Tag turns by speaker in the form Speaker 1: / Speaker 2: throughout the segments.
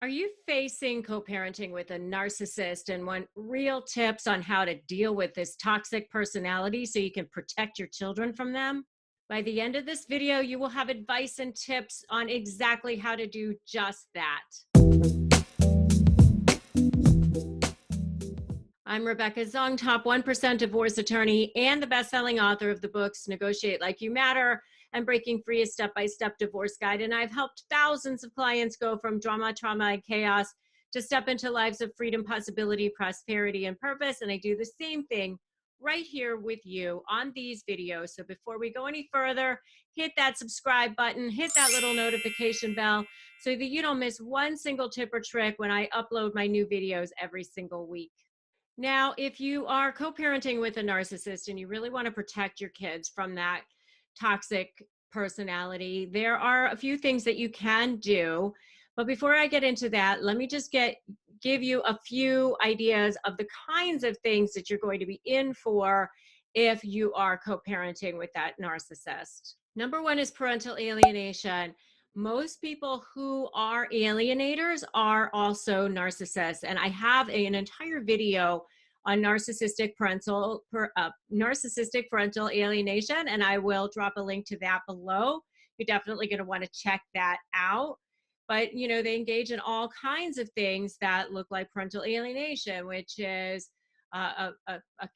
Speaker 1: Are you facing co-parenting with a narcissist and want real tips on how to deal with this toxic personality so you can protect your children from them? By the end of this video, you will have advice and tips on exactly how to do just that. I'm Rebecca Zung, top 1% divorce attorney and the best-selling author of the books Negotiate Like You Matter and Breaking Free, a step-by-step divorce guide. And I've helped thousands of clients go from drama, trauma, and chaos to step into lives of freedom, possibility, prosperity, and purpose. And I do the same thing right here with you on these videos. So before we go any further, hit that subscribe button, hit that little notification bell so that you don't miss one single tip or trick when I upload my new videos every single week. Now, if you are co-parenting with a narcissist and you really want to protect your kids from that toxic personality, there are a few things that you can do. But before I get into that, let me just give you a few ideas of the kinds of things that you're going to be in for if you are co-parenting with that narcissist. Number one is parental alienation. Most people who are alienators are also narcissists. And I have an entire video on narcissistic parental alienation, and I will drop a link to that below. You're definitely going to want to check that out. But, you know, they engage in all kinds of things that look like parental alienation, which is a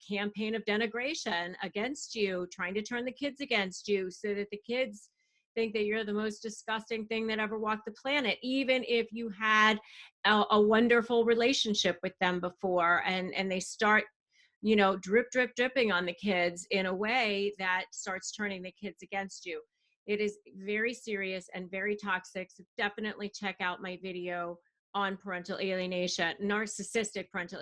Speaker 1: campaign of denigration against you, trying to turn the kids against you so that the kids think that you're the most disgusting thing that ever walked the planet, even if you had a wonderful relationship with them before, and they start, you know, dripping on the kids in a way that starts turning the kids against you. It is very serious and very toxic. So definitely check out my video on parental alienation, narcissistic parental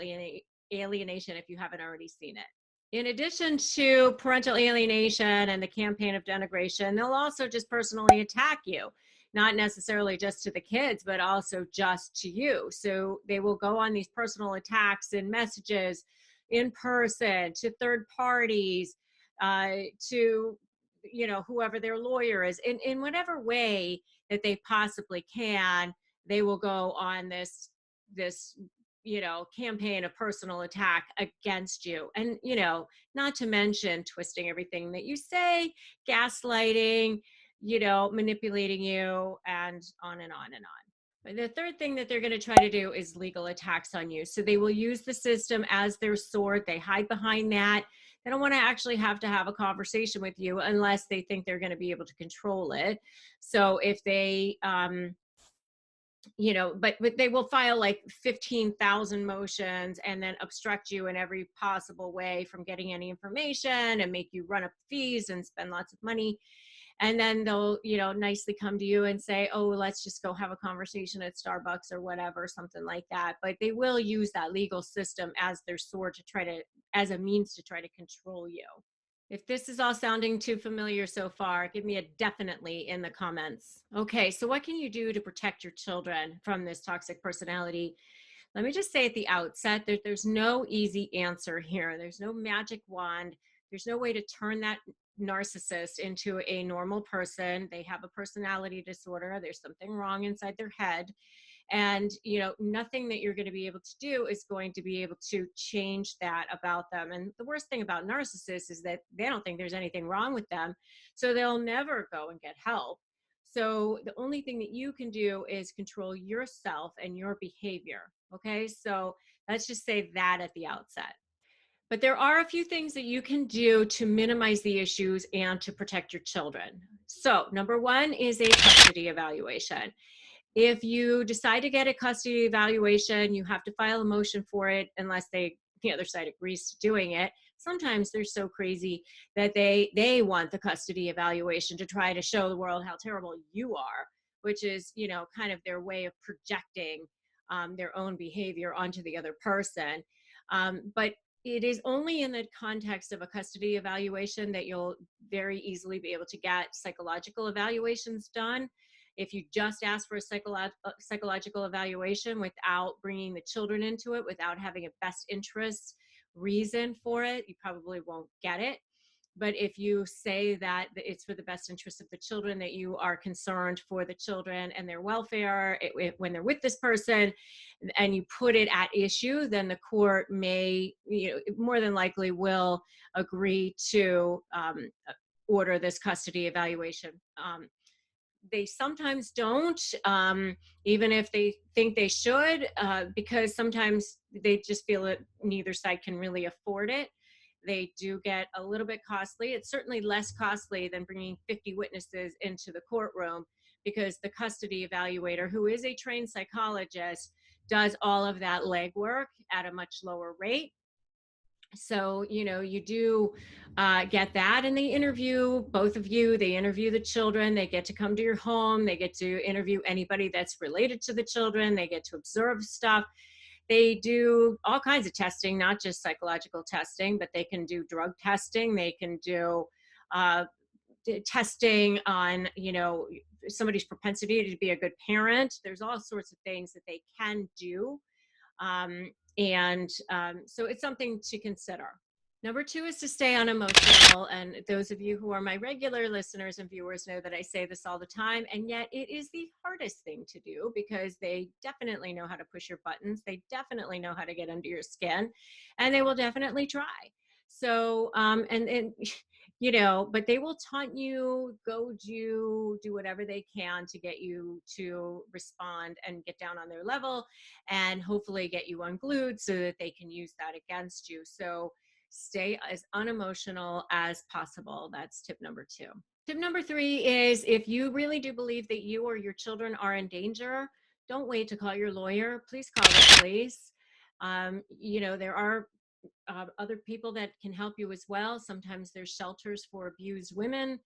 Speaker 1: alienation, if you haven't already seen it. In addition to parental alienation and the campaign of denigration, they'll also just personally attack you, not necessarily just to the kids, but also just to you. So they will go on these personal attacks in messages, in person, to third parties, to, you know, whoever their lawyer is, in whatever way that they possibly can. They will go on this you know, campaign of personal attack against you. And, you know, not to mention twisting everything that you say, gaslighting, you know, manipulating you, and on and on and on. But the third thing that they're going to try to do is legal attacks on you. So they will use the system as their sword. They hide behind that. They don't want to actually have a conversation with you unless they think they're going to be able to control it. So if they, you know, but they will file like 15,000 motions and then obstruct you in every possible way from getting any information and make you run up fees and spend lots of money. And then they'll, you know, nicely come to you and say, oh, let's just go have a conversation at Starbucks or whatever, something like that. But they will use that legal system as their sword to try to, as a means to try to control you. If this is all sounding too familiar so far, give me a definitely in the comments. Okay, so what can you do to protect your children from this toxic personality? Let me just say at the outset that there's no easy answer here. There's no magic wand. There's no way to turn that narcissist into a normal person. They have a personality disorder. There's something wrong inside their head. And, you know, nothing that you're going to be able to do is going to be able to change that about them. And the worst thing about narcissists is that they don't think there's anything wrong with them. So they'll never go and get help. So the only thing that you can do is control yourself and your behavior. Okay. So let's just say that at the outset. But there are a few things that you can do to minimize the issues and to protect your children. So number one is a custody evaluation. If you decide to get a custody evaluation, you have to file a motion for it unless the other side agrees to doing it. Sometimes they're so crazy that they want the custody evaluation to try to show the world how terrible you are, which is, you know, kind of their way of projecting their own behavior onto the other person. But it is only in the context of a custody evaluation that you'll very easily be able to get psychological evaluations done. If you just ask for a psychological evaluation without bringing the children into it, without having a best interest reason for it, you probably won't get it. But if you say that it's for the best interest of the children, that you are concerned for the children and their welfare when they're with this person, and you put it at issue, then the court may, more than likely will agree to order this custody evaluation. They sometimes don't, even if they think they should, because sometimes they just feel that neither side can really afford it. They do get a little bit costly. It's certainly less costly than bringing 50 witnesses into the courtroom, because the custody evaluator, who is a trained psychologist, does all of that legwork at a much lower rate. So, you do get that, and they interview both of you. They interview the children. They get to come to your home. They get to interview anybody that's related to the children. They get to observe stuff. They do all kinds of testing, not just psychological testing, but they can do drug testing. They can do testing on, somebody's propensity to be a good parent. There's all sorts of things that they can do. So it's something to consider. Number 2 is to stay unemotional. And those of you who are my regular listeners and viewers know that I say this all the time, and yet it is the hardest thing to do, because they definitely know how to push your buttons. They definitely know how to get under your skin, and they will definitely try. So, but they will taunt you, goad you, do whatever they can to get you to respond and get down on their level, and hopefully get you unglued so that they can use that against you. So stay as unemotional as possible. That's tip number 2. Tip number 3 is, if you really do believe that you or your children are in danger, don't wait to call your lawyer. Please call the police. There are other people that can help you as well. Sometimes there's shelters for abused women,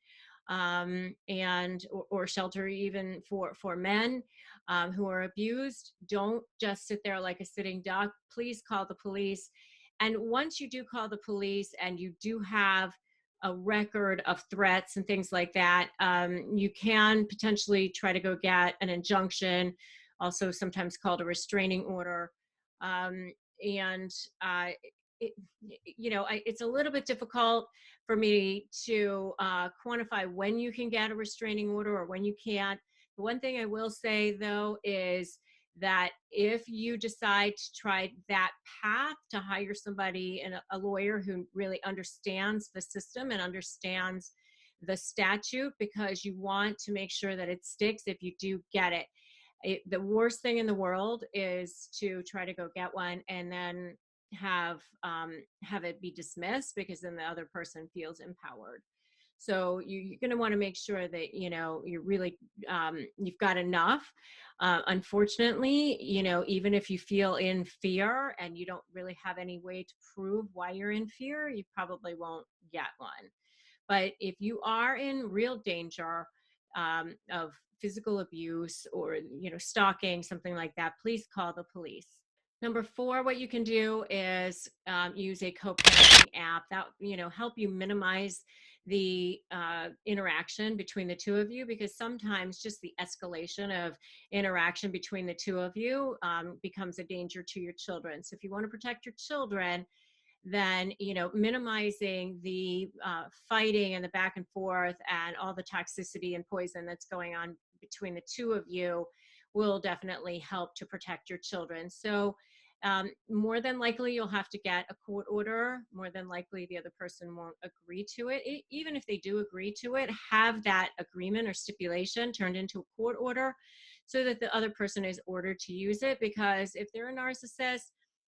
Speaker 1: or shelter even for men who are abused. Don't just sit there like a sitting duck. Please call the police. And once you do call the police and you do have a record of threats and things like that, you can potentially try to go get an injunction, also sometimes called a restraining order. It's a little bit difficult for me to quantify when you can get a restraining order or when you can't. The one thing I will say, though, is that if you decide to try that path, to hire somebody and a lawyer who really understands the system and understands the statute, because you want to make sure that it sticks if you do get it. The worst thing in the world is to try to go get one and then have it be dismissed, because then the other person feels empowered. So you're going to want to make sure that, you're really, you've got enough. Unfortunately, even if you feel in fear and you don't really have any way to prove why you're in fear, you probably won't get one. But if you are in real danger of physical abuse or, stalking, something like that, please call the police. Number 4, what you can do is use a co-parenting app that, help you minimize the interaction between the two of you, because sometimes just the escalation of interaction between the two of you becomes a danger to your children. So if you want to protect your children, then, minimizing the fighting and the back and forth and all the toxicity and poison that's going on between the two of you will definitely help to protect your children. So more than likely, you'll have to get a court order. More than likely, the other person won't agree to it. Even if they do agree to it, have that agreement or stipulation turned into a court order so that the other person is ordered to use it. Because if they're a narcissist,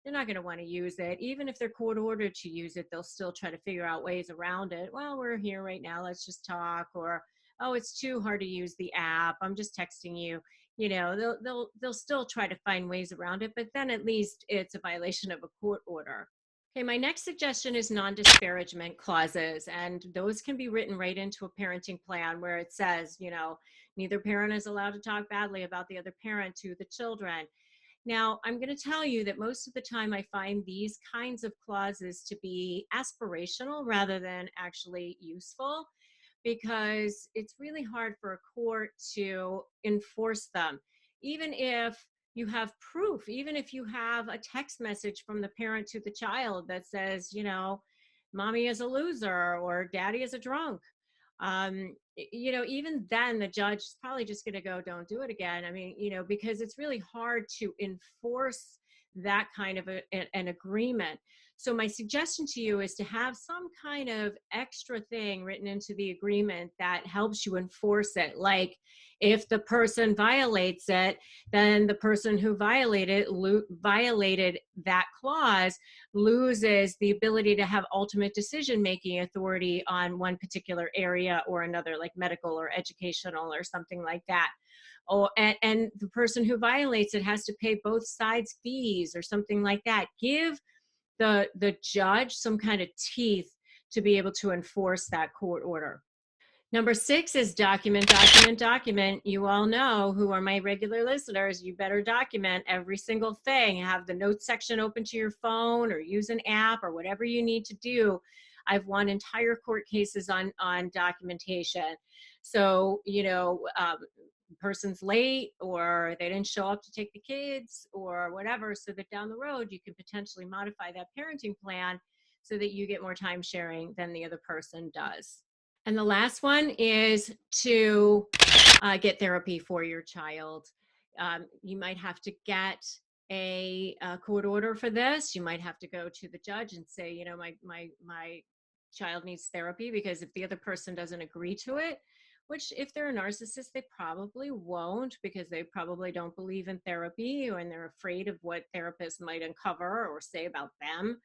Speaker 1: they're not going to want to use it. Even if they're court ordered to use it, they'll still try to figure out ways around it. Well, we're here right now, let's just talk. Or, oh, it's too hard to use the app, I'm just texting you. They'll still try to find ways around it, but then at least it's a violation of a court order. Okay, my next suggestion is non-disparagement clauses, and those can be written right into a parenting plan, where it says, neither parent is allowed to talk badly about the other parent to the children. Now, I'm going to tell you that most of the time I find these kinds of clauses to be aspirational rather than actually useful, because it's really hard for a court to enforce them. Even if you have proof, even if you have a text message from the parent to the child that says, mommy is a loser or daddy is a drunk. Even then the judge is probably just going to go, don't do it again. I mean, because it's really hard to enforce that kind of an agreement. So my suggestion to you is to have some kind of extra thing written into the agreement that helps you enforce it. Like if the person violates it, then the person who violated that clause loses the ability to have ultimate decision-making authority on one particular area or another, like medical or educational or something like that. Oh, and the person who violates it has to pay both sides fees or something like that. Give the judge some kind of teeth to be able to enforce that court order. Number 6 is document, document, document. You all know, who are my regular listeners, you better document every single thing. Have the notes section open to your phone or use an app or whatever you need to do. I've won entire court cases on documentation. So, person's late or they didn't show up to take the kids or whatever, so that down the road you can potentially modify that parenting plan so that you get more time sharing than the other person does. And the last one is to get therapy for your child. You might have to get a court order for this. You might have to go to the judge and say, my child needs therapy, because if the other person doesn't agree to it, which if they're a narcissist, they probably won't, because they probably don't believe in therapy and they're afraid of what therapists might uncover or say about them.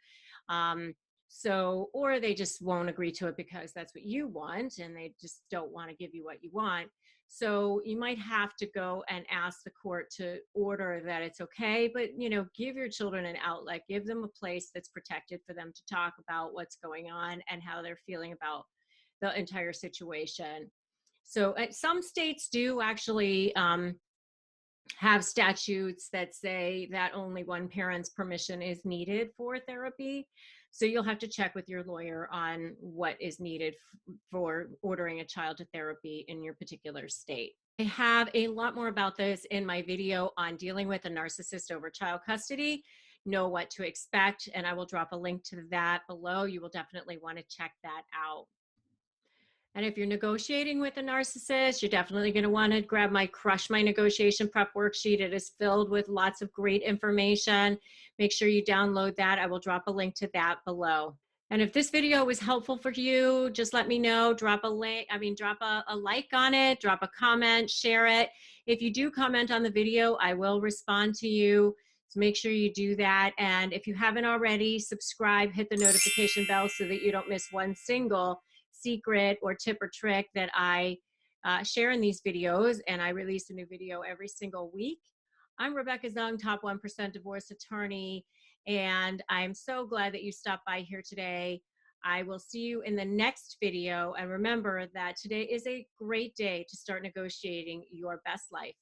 Speaker 1: Or they just won't agree to it because that's what you want and they just don't want to give you what you want. So you might have to go and ask the court to order that it's okay, but give your children an outlet, give them a place that's protected for them to talk about what's going on and how they're feeling about the entire situation. So some states do actually have statutes that say that only one parent's permission is needed for therapy. So you'll have to check with your lawyer on what is needed for ordering a child to therapy in your particular state. I have a lot more about this in my video on dealing with a narcissist over child custody. Know what to expect, and I will drop a link to that below. You will definitely want to check that out. And if you're negotiating with a narcissist, you're definitely going to want to grab my Crush My Negotiation Prep worksheet. It is filled with lots of great information. Make sure you download that. I will drop a link to that below. And if this video was helpful for you, just let me know. Drop a like on it, drop a comment, share it. If you do comment on the video, I will respond to you. So make sure you do that. And if you haven't already, subscribe, hit the notification bell so that you don't miss one single secret or tip or trick that I share in these videos. And I release a new video every single week. I'm Rebecca Zung, top 1% divorce attorney, and I'm so glad that you stopped by here today. I will see you in the next video. And remember that today is a great day to start negotiating your best life.